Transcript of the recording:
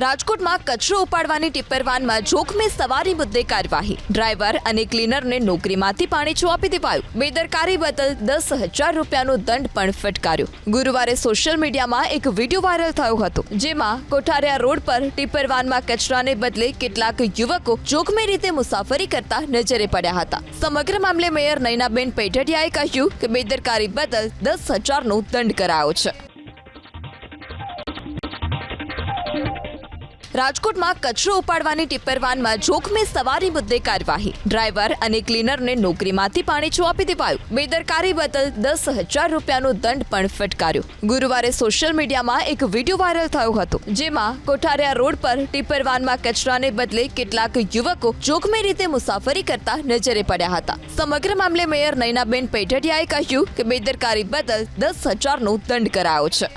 રાજકોટમાં કચરો ઉપાડવાની ટિપ્પર વાનમાં જોખમી સવારી મુદ્દે કાર્યવાહી। ડ્રાઈવર અને ક્લીનરને નોકરીમાંથી પાણીચું આપી દેવાયું। બેદરકારી બદલ 10,000 રૂપિયાનો દંડ પણ ફટકાર્યો। ગુરુવારે સોશિયલ મીડિયામાં એક વિડીયો વાયરલ થયો હતો, જેમાં કોઠારિયા રોડ પર ટિપ્પર વાનમાં કચરાને બદલે કેટલાક યુવકો જોખમી રીતે મુસાફરી કરતા નજરે પડ્યા હતા। સમગ્ર મામલે મેયર નયનાબેન પેઢડિયાએ કહ્યું કે બેદરકારી બદલ 10,000નો દંડ કરાયો છે। રાજકોટમાં કચરો ઉપાડવાની ટિપ્પર વાનમાં જોખમી સવારી મુદ્દે કાર્યવાહી। ડ્રાઈવર અને ક્લીનરને નોકરીમાંથી પાણીચું આપી દેવાયું। બેદરકારી બદલ 10,000 રૂપિયાનો દંડ પણ ફટકાર્યો। ગુરુવારે સોશિયલ મીડિયામાં એક વિડીયો વાયરલ થયો હતો, જેમાં કોઠારિયા રોડ પર ટિપ્પર વાનમાં કચરાને બદલે કેટલાક યુવકો જોખમી રીતે મુસાફરી કરતા નજરે પડ્યા હતા। સમગ્ર મામલે મેયર નયનાબેન પેઢડિયાએ કહ્યું કે બેદરકારી બદલ 10,000નો દંડ કરાયો છે।